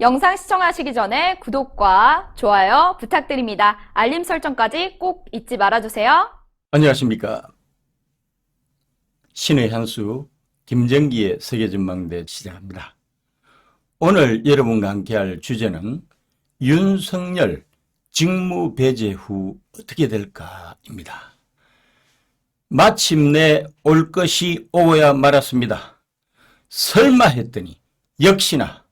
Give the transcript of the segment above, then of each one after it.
영상 시청하시기 전에 구독과 좋아요 부탁드립니다. 알림 설정까지 꼭 잊지 말아주세요. 안녕하십니까. 신의 한수 김정기의 세계전망대 시작합니다. 오늘 여러분과 함께할 주제는 윤석열 직무 배제 후 어떻게 될까입니다. 마침내 올 것이 오고야 말았습니다. 설마 했더니 역시나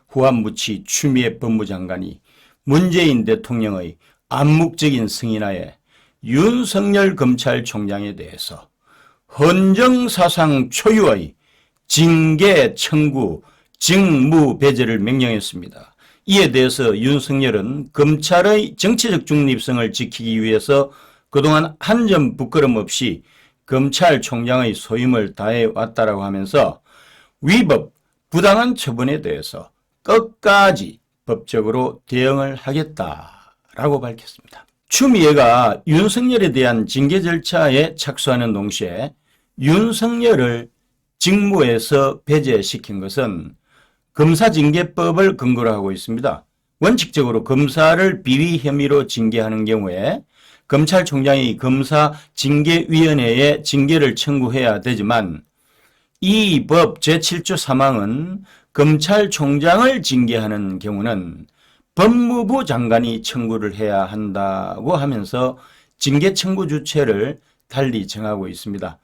후한무치 추미애 법무장관이 문재인 대통령의 암묵적인 승인하에 윤석열 검찰총장에 대해서 헌정사상 초유의 징계 청구 직무 배제를 명령했습니다. 이에 대해서 윤석열은 검찰의 정치적 중립성을 지키기 위해서 그동안 한 점 부끄럼 없이 검찰총장의 소임을 다해왔다라고 하면서 위법, 부당한 처분에 대해서 끝까지 법적으로 대응을 하겠다라고 밝혔습니다. 추미애가 윤석열에 대한 징계 절차에 착수하는 동시에 윤석열을 직무에서 배제시킨 것은 검사징계법을 근거로 하고 있습니다. 원칙적으로 검사를 비위 혐의로 징계하는 경우에 검찰총장이 검사징계위원회에 징계를 청구해야 되지만 이 법 제7조 3항은 검찰총장을 징계하는 경우는 법무부 장관이 청구를 해야 한다고 하면서 징계 청구 주체를 달리 정하고 있습니다.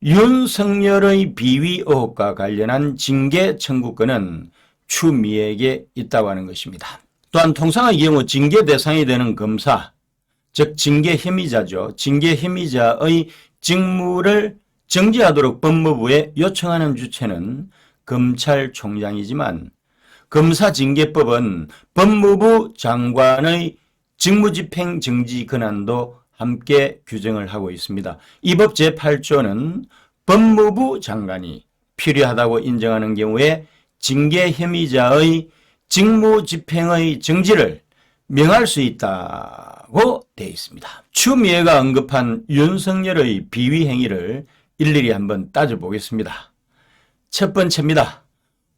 윤석열의 비위 의혹과 관련한 징계 청구권은 추미애에게 있다고 하는 것입니다. 또한 통상의 경우 징계 대상이 되는 검사, 즉 징계 혐의자죠. 징계 혐의자의 직무를 정지하도록 법무부에 요청하는 주체는 검찰총장이지만 검사징계법은 법무부 장관의 직무집행 정지 권한도 함께 규정을 하고 있습니다. 이 법 제8조는 법무부 장관이 필요하다고 인정하는 경우에 징계 혐의자의 직무집행의 정지를 명할 수 있다고 되어 있습니다. 추미애가 언급한 윤석열의 비위 행위를 일일이 한번 따져보겠습니다. 첫 번째입니다.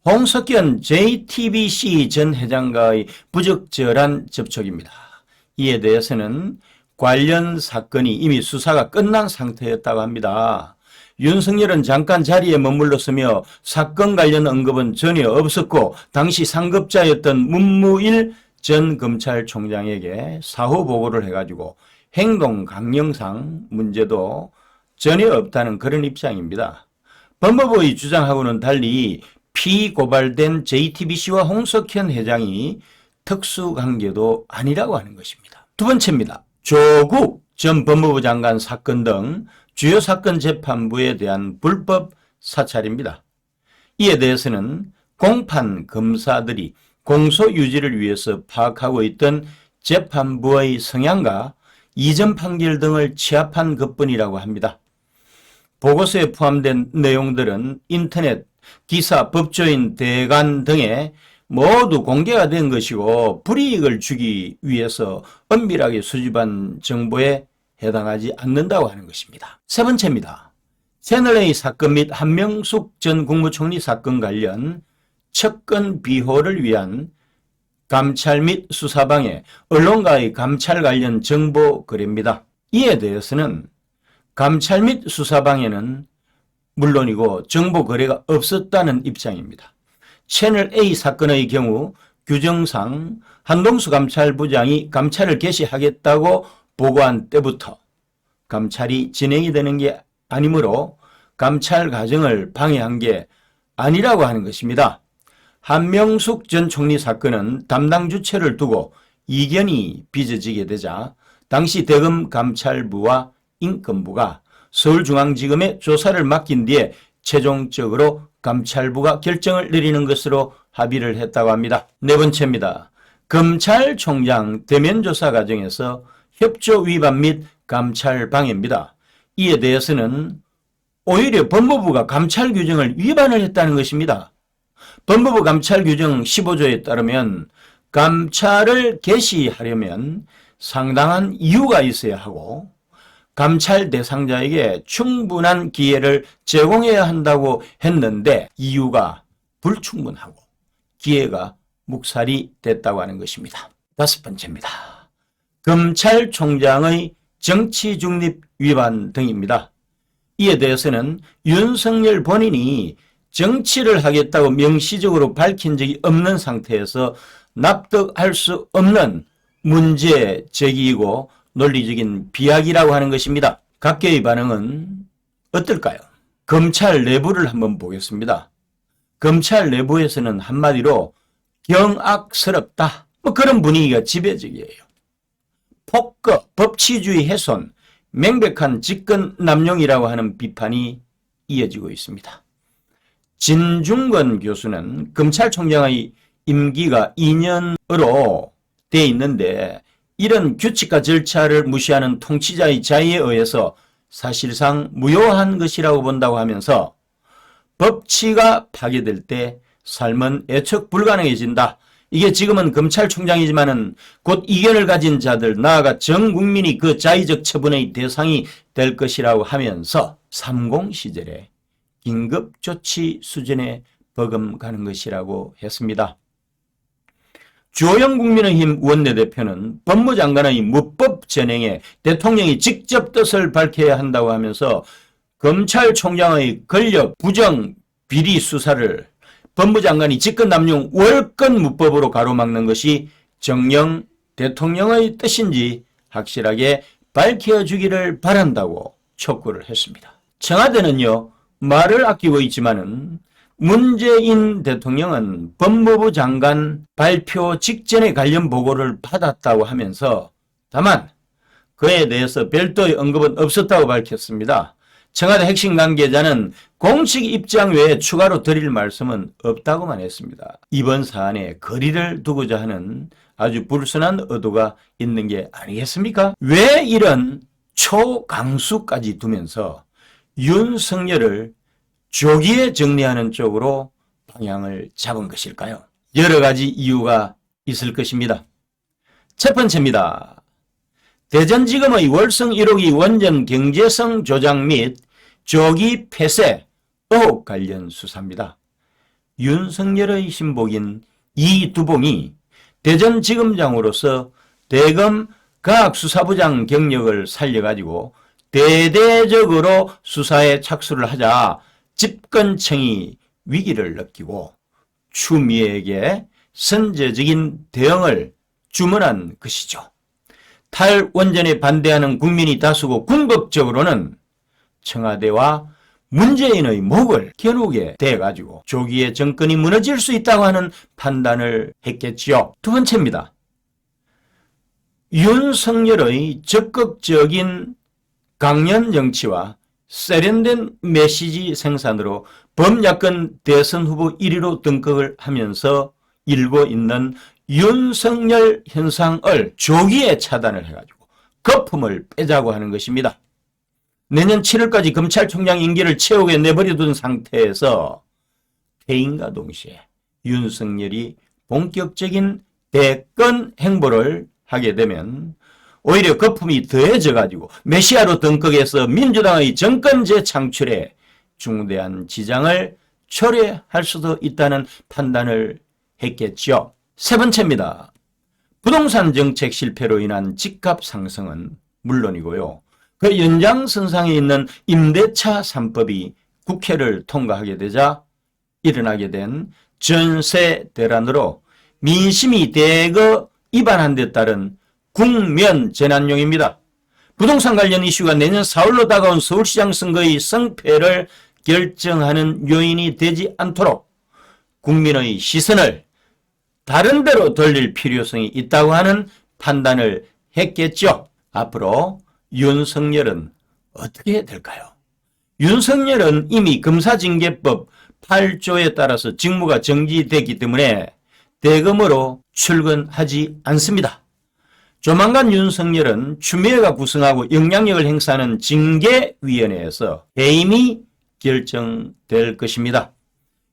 홍석현 JTBC 전 회장과의 부적절한 접촉입니다. 이에 대해서는 관련 사건이 이미 수사가 끝난 상태였다고 합니다. 윤석열은 잠깐 자리에 머물렀으며 사건 관련 언급은 전혀 없었고 당시 상급자였던 문무일 전 검찰총장에게 사후 보고를 해가지고 행동 강령상 문제도 전혀 없다는 그런 입장입니다. 법무부의 주장하고는 달리 피고발된 JTBC와 홍석현 회장이 특수관계도 아니라고 하는 것입니다. 두 번째입니다. 조국 전 법무부 장관 사건 등 주요 사건 재판부에 대한 불법 사찰입니다. 이에 대해서는 공판 검사들이 공소 유지를 위해서 파악하고 있던 재판부의 성향과 이전 판결 등을 취합한 것뿐이라고 합니다. 보고서에 포함된 내용들은 인터넷, 기사, 법조인, 대관 등에 모두 공개가 된 것이고 불이익을 주기 위해서 엄밀하게 수집한 정보에 해당하지 않는다고 하는 것입니다. 세 번째입니다. 채널A 사건 및 한명숙 전 국무총리 사건 관련 척건 비호를 위한 감찰 및 수사방해, 언론과의 감찰 관련 정보 거래입니다. 이에 대해서는 감찰 및 수사방해는 물론이고 정보 거래가 없었다는 입장입니다. 채널A 사건의 경우 규정상 한동수 감찰부장이 감찰을 개시하겠다고 보고한 때부터 감찰이 진행이 되는 게 아니므로 감찰 과정을 방해한 게 아니라고 하는 것입니다. 한명숙 전 총리 사건은 담당 주체를 두고 이견이 빚어지게 되자 당시 대검 감찰부와 인권부가 서울중앙지검에 조사를 맡긴 뒤에 최종적으로 감찰부가 결정을 내리는 것으로 합의를 했다고 합니다. 네 번째입니다. 검찰총장 대면 조사 과정에서 협조 위반 및 감찰 방해입니다. 이에 대해서는 오히려 법무부가 감찰 규정을 위반을 했다는 것입니다. 법무부 감찰 규정 15조에 따르면 감찰을 개시하려면 상당한 이유가 있어야 하고 감찰 대상자에게 충분한 기회를 제공해야 한다고 했는데 이유가 불충분하고 기회가 묵살이 됐다고 하는 것입니다. 5번째입니다. 검찰총장의 정치 중립 위반 등입니다. 이에 대해서는 윤석열 본인이 정치를 하겠다고 명시적으로 밝힌 적이 없는 상태에서 납득할 수 없는 문제 제기이고 논리적인 비약이라고 하는 것입니다. 각계의 반응은 어떨까요? 검찰 내부를 한번 보겠습니다. 검찰 내부에서는 한마디로 경악스럽다. 그런 분위기가 지배적이에요. 폭거, 법치주의 훼손, 명백한 직권 남용이라고 하는 비판이 이어지고 있습니다. 진중권 교수는 검찰총장의 임기가 2년으로 돼 있는데 이런 규칙과 절차를 무시하는 통치자의 자의에 의해서 사실상 무효한 것이라고 본다고 하면서 법치가 파괴될 때 삶은 애측 불가능해진다. 이게 지금은 검찰총장이지만은 곧 이견을 가진 자들, 나아가 전 국민이 그 자의적 처분의 대상이 될 것이라고 하면서 30 시절에 긴급조치 수준에 버금가는 것이라고 했습니다. 주호영 국민의힘 원내대표는 법무장관의 무법 전행에 대통령이 직접 뜻을 밝혀야 한다고 하면서 검찰총장의 권력 부정 비리 수사를 법무장관이 직권남용 월권 무법으로 가로막는 것이 정녕 대통령의 뜻인지 확실하게 밝혀주기를 바란다고 촉구를 했습니다. 청와대는요, 말을 아끼고 있지만은 문재인 대통령은 법무부 장관 발표 직전에 관련 보고를 받았다고 하면서 다만 그에 대해서 별도의 언급은 없었다고 밝혔습니다. 청와대 핵심 관계자는 공식 입장 외에 추가로 드릴 말씀은 없다고만 했습니다. 이번 사안에 거리를 두고자 하는 아주 불순한 의도가 있는 게 아니겠습니까? 왜 이런 초강수까지 두면서 윤석열을 조기에 정리하는 쪽으로 방향을 잡은 것일까요? 여러 가지 이유가 있을 것입니다. 첫 번째입니다. 대전지검의 월성 1호기 원전 경제성 조작 및 조기 폐쇄 의혹 관련 수사입니다. 윤석열의 신복인 이두봉이 대전지검장으로서 대검 과학수사부장 경력을 살려가지고 대대적으로 수사에 착수를 하자 집권청이 위기를 느끼고 추미애에게 선제적인 대응을 주문한 것이죠. 탈원전에 반대하는 국민이 다수고 궁극적으로는 청와대와 문재인의 목을 겨누게 돼가지고 조기에 정권이 무너질 수 있다고 하는 판단을 했겠지요. 두 번째입니다. 윤석열의 적극적인 강연 정치와 세련된 메시지 생산으로 범야권 대선 후보 1위로 등극을 하면서 일고 있는 윤석열 현상을 조기에 차단을 해가지고 거품을 빼자고 하는 것입니다. 내년 7월까지 검찰총장 임기를 채우게 내버려둔 상태에서 퇴임과 동시에 윤석열이 본격적인 대권 행보를 하게 되면 오히려 거품이 더해져가지고 메시아로 등극해서 민주당의 정권 재창출에 중대한 지장을 초래할 수도 있다는 판단을 했겠죠. 세 번째입니다. 부동산 정책 실패로 인한 집값 상승은 물론이고요. 그 연장선상에 있는 임대차 3법이 국회를 통과하게 되자 일어나게 된 전세 대란으로 민심이 대거 이반한 데 따른 국면 재난용입니다. 부동산 관련 이슈가 내년 4월로 다가온 서울시장 선거의 승패를 결정하는 요인이 되지 않도록 국민의 시선을 다른 데로 돌릴 필요성이 있다고 하는 판단을 했겠죠. 앞으로 윤석열은 어떻게 될까요? 윤석열은 이미 검사징계법 8조에 따라서 직무가 정지됐기 때문에 대검으로 출근하지 않습니다. 조만간 윤석열은 추미애가 구성하고 영향력을 행사하는 징계위원회에서 해임이 결정될 것입니다.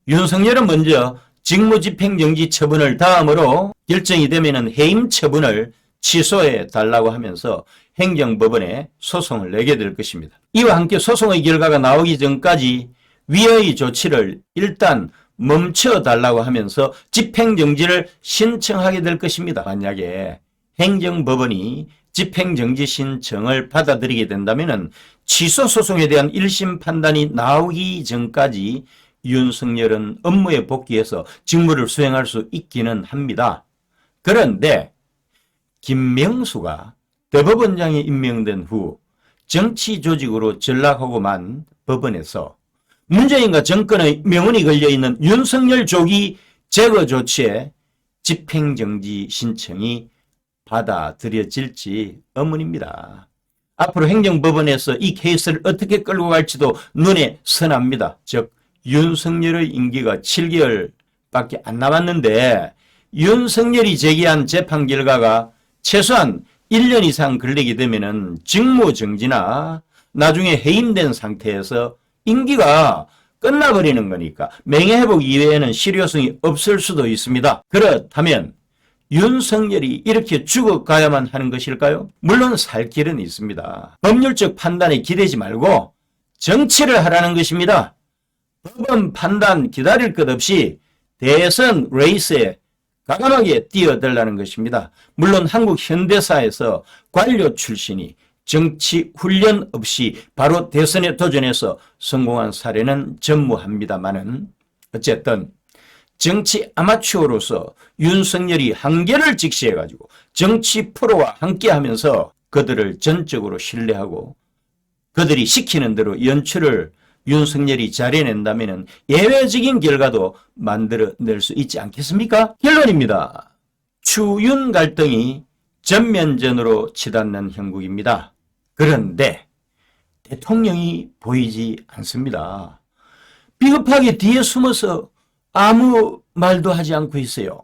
윤석열은 먼저 직무집행정지 처분을 다음으로 결정이 되면 해임 처분을 취소해 달라고 하면서 행정법원에 소송을 내게 될 것입니다. 이와 함께 소송의 결과가 나오기 전까지 위의 조치를 일단 멈춰달라고 하면서 집행정지를 신청하게 될 것입니다. 만약에 행정법원이 집행정지 신청을 받아들이게 된다면 취소소송에 대한 1심 판단이 나오기 전까지 윤석열은 업무에 복귀해서 직무를 수행할 수 있기는 합니다. 그런데 김명수가 대법원장에 임명된 후 정치 조직으로 전락하고만 법원에서 문재인과 정권의 명운이 걸려있는 윤석열 조기 제거 조치에 집행정지 신청이 받아들여질지 의문입니다. 앞으로 행정법원에서 이 케이스를 어떻게 끌고 갈지도 눈에 선합니다. 즉 윤석열의 임기가 7개월밖에 안 남았는데 윤석열이 제기한 재판 결과가 최소한 1년 이상 걸리게 되면은 직무정지나 나중에 해임된 상태에서 임기가 끝나버리는 거니까 명예회복 이외에는 실효성이 없을 수도 있습니다. 그렇다면 윤석열이 이렇게 죽어가야만 하는 것일까요? 물론 살 길은 있습니다. 법률적 판단에 기대지 말고 정치를 하라는 것입니다. 법원 판단 기다릴 것 없이 대선 레이스에 과감하게 뛰어들라는 것입니다. 물론 한국 현대사에서 관료 출신이 정치 훈련 없이 바로 대선에 도전해서 성공한 사례는 전무합니다만은 어쨌든 정치 아마추어로서 윤석열이 한계를 직시해가지고 정치 프로와 함께하면서 그들을 전적으로 신뢰하고 그들이 시키는 대로 연출을 윤석열이 잘해낸다면 예외적인 결과도 만들어낼 수 있지 않겠습니까? 결론입니다. 추윤 갈등이 전면전으로 치닫는 형국입니다. 그런데 대통령이 보이지 않습니다. 비겁하게 뒤에 숨어서 아무 말도 하지 않고 있어요.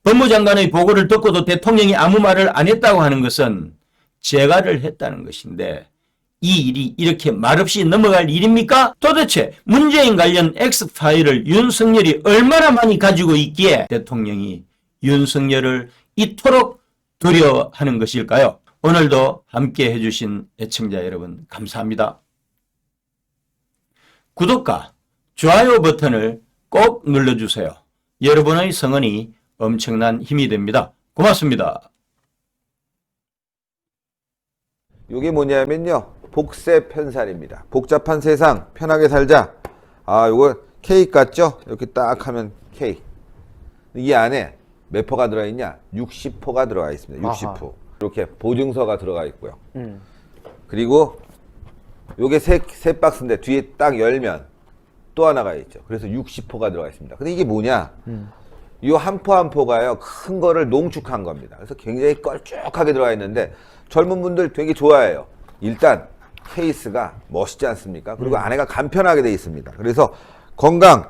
법무장관의 보고를 듣고도 대통령이 아무 말을 안 했다고 하는 것은 재가를 했다는 것인데 이 일이 이렇게 말없이 넘어갈 일입니까? 도대체 문재인 관련 X파일을 윤석열이 얼마나 많이 가지고 있기에 대통령이 윤석열을 이토록 두려워하는 것일까요? 오늘도 함께 해주신 애청자 여러분 감사합니다. 구독과 좋아요 버튼을 꼭 눌러주세요. 여러분의 성원이 엄청난 힘이 됩니다. 고맙습니다. 이게 뭐냐면요. 복세 편살입니다. 복잡한 세상 편하게 살자. 아, 요거 케이크 같죠? 이렇게 딱 하면 케이크. 이 안에 몇 포가 들어있냐? 60포가 들어가 있습니다. 60포. 아하. 이렇게 보증서가 들어가 있고요. 그리고 요게 세 박스인데 뒤에 딱 열면 또 하나가 있죠. 그래서 60포가 들어가 있습니다. 근데 이게 뭐냐? 이 한 포 한 포가요. 큰 거를 농축한 겁니다. 그래서 굉장히 걸쭉하게 들어가 있는데 젊은 분들 되게 좋아해요. 일단 케이스가 멋있지 않습니까? 그리고 안에가 간편하게 돼 있습니다. 그래서 건강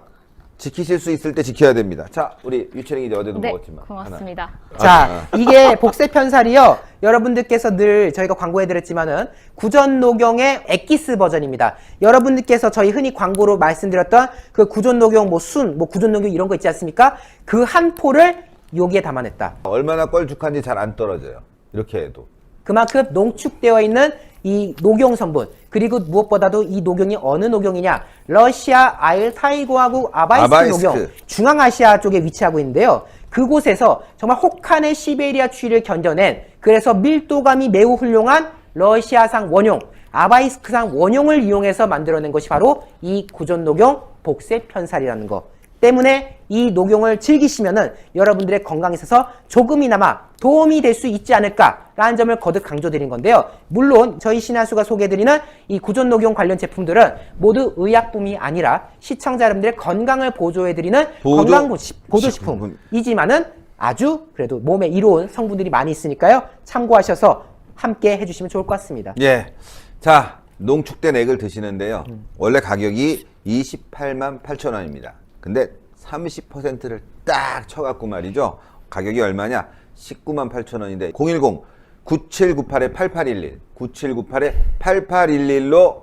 지키실 수 있을 때 지켜야 됩니다. 자, 우리 유채링이 이제 어제도 네, 먹었지만. 고맙습니다. 자, 이게 복세 편살이요. 여러분들께서 늘 저희가 광고해드렸지만은 구전녹용의 엑기스 버전입니다. 여러분들께서 저희 흔히 광고로 말씀드렸던 그 구전녹용 뭐 순, 뭐 구전녹용 이런 거 있지 않습니까? 그 한 포를 여기에 담아냈다. 얼마나 걸쭉한지 잘 안 떨어져요. 이렇게 해도. 그만큼 농축되어 있는 이 녹용 성분, 그리고 무엇보다도 이 녹용이 어느 녹용이냐? 러시아 알타이고하고 아바이스크 녹용, 중앙아시아 쪽에 위치하고 있는데요. 그곳에서 정말 혹한의 시베리아 추위를 견뎌낸, 그래서 밀도감이 매우 훌륭한 러시아상 원용, 아바이스크상 원용을 이용해서 만들어낸 것이 바로 이 구전녹용 복세 편살이라는 거. 때문에 이 녹용을 즐기시면은 여러분들의 건강에 있어서 조금이나마 도움이 될 수 있지 않을까라는 점을 거듭 강조드린 건데요. 물론 저희 신하수가 소개해드리는 이 구전녹용 관련 제품들은 모두 의약품이 아니라 시청자 여러분들의 건강을 보조해드리는 건강보조식품이지만은 아주 그래도 몸에 이로운 성분들이 많이 있으니까요. 참고하셔서 함께 해주시면 좋을 것 같습니다. 예. 자, 농축된 액을 드시는데요. 원래 가격이 28만 8천 원입니다. 근데 30%를 딱 쳐갖고 말이죠. 가격이 얼마냐? 19만 8천 원인데 010-9798-8811 9798-8811로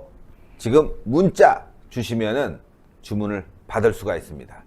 지금 문자 주시면은 주문을 받을 수가 있습니다.